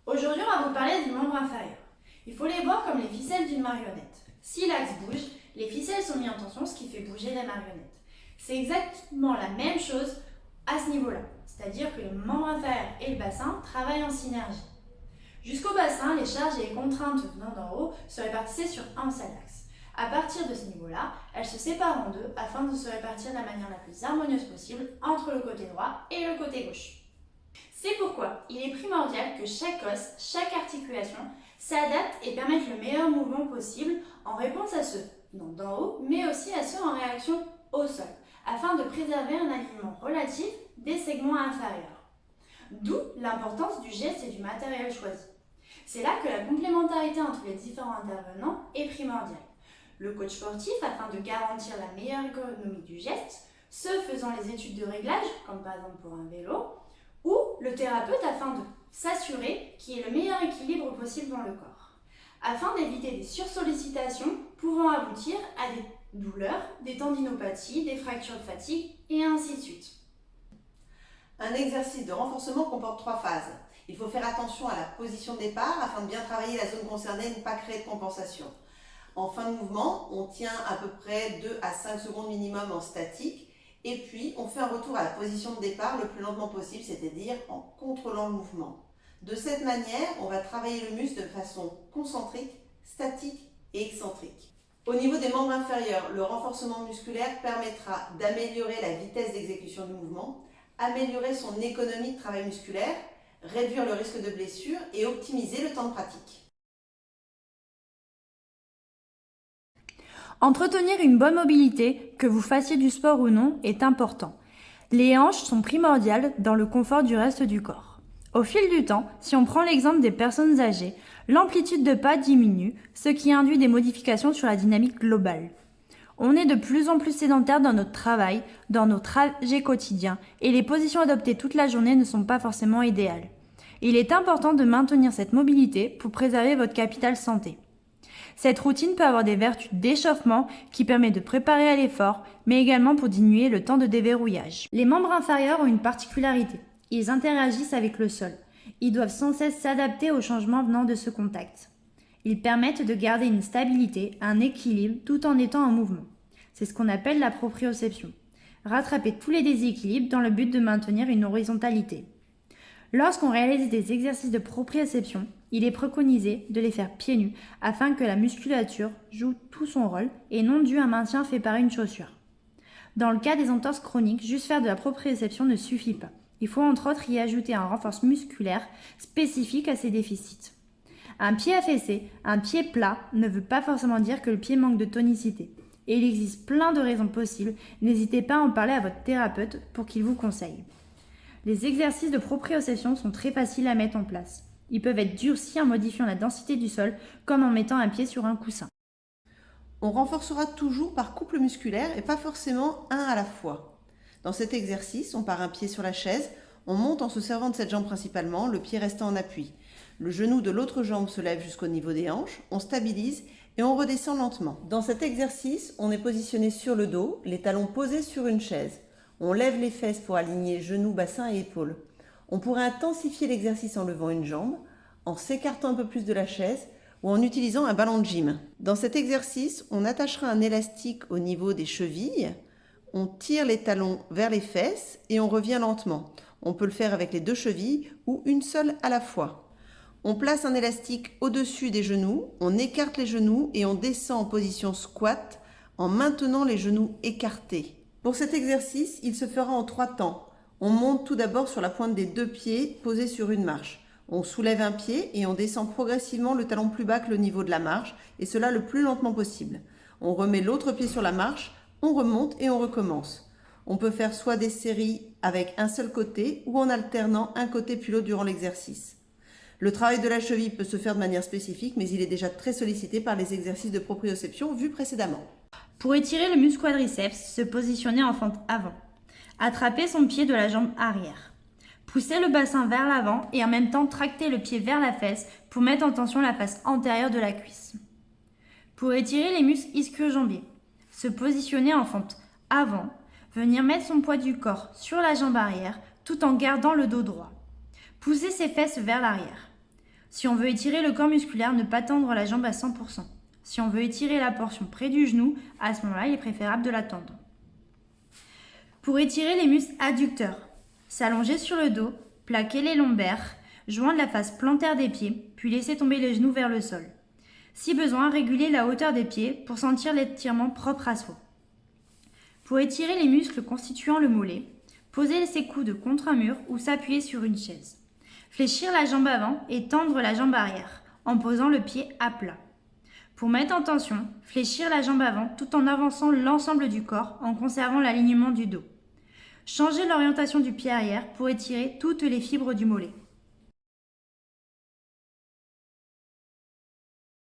Aujourd'hui, on va vous parler du membre inférieur. Il faut les voir comme les ficelles d'une marionnette. Si l'axe bouge, les ficelles sont mises en tension, ce qui fait bouger la marionnette. C'est exactement la même chose à ce niveau-là, c'est-à-dire que le membre inférieur et le bassin travaillent en synergie. Jusqu'au bassin, les charges et les contraintes venant d'en haut se répartissaient sur un seul axe. À partir de ce niveau-là, elles se séparent en deux afin de se répartir de la manière la plus harmonieuse possible entre le côté droit et le côté gauche. C'est pourquoi il est primordial que chaque os, chaque articulation s'adapte et permette le meilleur mouvement possible en réponse à ceux venant d'en haut, mais aussi à ceux en réaction au sol, afin de préserver un alignement relatif des segments inférieurs. D'où l'importance du geste et du matériel choisi. C'est là que la complémentarité entre les différents intervenants est primordiale. Le coach sportif, afin de garantir la meilleure ergonomie du geste, ceux faisant les études de réglage, comme par exemple pour un vélo, ou le thérapeute afin de s'assurer qu'il y ait le meilleur équilibre possible dans le corps, afin d'éviter des sursollicitations pouvant aboutir à des douleurs, des tendinopathies, des fractures de fatigue et ainsi de suite. Un exercice de renforcement comporte 3 phases. Il faut faire attention à la position de départ afin de bien travailler la zone concernée et ne pas créer de compensation. En fin de mouvement, on tient à peu près 2 à 5 secondes minimum en statique et puis on fait un retour à la position de départ le plus lentement possible, c'est-à-dire en contrôlant le mouvement. De cette manière, on va travailler le muscle de façon concentrique, statique et excentrique. Au niveau des membres inférieurs, le renforcement musculaire permettra d'améliorer la vitesse d'exécution du mouvement, améliorer son économie de travail musculaire, réduire le risque de blessure et optimiser le temps de pratique. Entretenir une bonne mobilité, que vous fassiez du sport ou non, est important. Les hanches sont primordiales dans le confort du reste du corps. Au fil du temps, si on prend l'exemple des personnes âgées, l'amplitude de pas diminue, ce qui induit des modifications sur la dynamique globale. On est de plus en plus sédentaire dans notre travail, dans nos trajets quotidiens, et les positions adoptées toute la journée ne sont pas forcément idéales. Il est important de maintenir cette mobilité pour préserver votre capital santé. Cette routine peut avoir des vertus d'échauffement qui permet de préparer à l'effort, mais également pour diminuer le temps de déverrouillage. Les membres inférieurs ont une particularité. Ils interagissent avec le sol. Ils doivent sans cesse s'adapter aux changements venant de ce contact. Ils permettent de garder une stabilité, un équilibre, tout en étant en mouvement. C'est ce qu'on appelle la proprioception. Rattraper tous les déséquilibres dans le but de maintenir une horizontalité. Lorsqu'on réalise des exercices de proprioception, il est préconisé de les faire pieds nus afin que la musculature joue tout son rôle et non dû à un maintien fait par une chaussure. Dans le cas des entorses chroniques, juste faire de la proprioception ne suffit pas. Il faut entre autres y ajouter un renforcement musculaire spécifique à ces déficits. Un pied affaissé, un pied plat ne veut pas forcément dire que le pied manque de tonicité. Et il existe plein de raisons possibles, n'hésitez pas à en parler à votre thérapeute pour qu'il vous conseille. Les exercices de proprioception sont très faciles à mettre en place. Ils peuvent être durcis en modifiant la densité du sol, comme en mettant un pied sur un coussin. On renforcera toujours par couple musculaire et pas forcément un à la fois. Dans cet exercice, on part un pied sur la chaise, on monte en se servant de cette jambe principalement, le pied restant en appui. Le genou de l'autre jambe se lève jusqu'au niveau des hanches, on stabilise et on redescend lentement. Dans cet exercice, on est positionné sur le dos, les talons posés sur une chaise. On lève les fesses pour aligner genoux, bassin et épaules. On pourrait intensifier l'exercice en levant une jambe, en s'écartant un peu plus de la chaise ou en utilisant un ballon de gym. Dans cet exercice, on attachera un élastique au niveau des chevilles, on tire les talons vers les fesses et on revient lentement. On peut le faire avec les 2 chevilles ou une seule à la fois. On place un élastique au-dessus des genoux, on écarte les genoux et on descend en position squat en maintenant les genoux écartés. Pour cet exercice, il se fera en 3 temps. On monte tout d'abord sur la pointe des 2 pieds posés sur une marche. On soulève un pied et on descend progressivement le talon plus bas que le niveau de la marche, et cela le plus lentement possible. On remet l'autre pied sur la marche, on remonte et on recommence. On peut faire soit des séries avec un seul côté ou en alternant un côté puis l'autre durant l'exercice. Le travail de la cheville peut se faire de manière spécifique, mais il est déjà très sollicité par les exercices de proprioception vus précédemment. Pour étirer le muscle quadriceps, se positionner en fente avant. Attraper son pied de la jambe arrière. Pousser le bassin vers l'avant et en même temps tracter le pied vers la fesse pour mettre en tension la face antérieure de la cuisse. Pour étirer les muscles ischio-jambiers, se positionner en fente avant, venir mettre son poids du corps sur la jambe arrière tout en gardant le dos droit. Pousser ses fesses vers l'arrière. Si on veut étirer le corps musculaire, ne pas tendre la jambe à 100%. Si on veut étirer la portion près du genou, à ce moment-là, il est préférable de la tendre. Pour étirer les muscles adducteurs, s'allonger sur le dos, plaquer les lombaires, joindre la face plantaire des pieds, puis laisser tomber les genoux vers le sol. Si besoin, réguler la hauteur des pieds pour sentir l'étirement propre à soi. Pour étirer les muscles constituant le mollet, poser ses coudes contre un mur ou s'appuyer sur une chaise. Fléchir la jambe avant et tendre la jambe arrière, en posant le pied à plat. Pour mettre en tension, fléchir la jambe avant tout en avançant l'ensemble du corps en conservant l'alignement du dos. Changer l'orientation du pied arrière pour étirer toutes les fibres du mollet.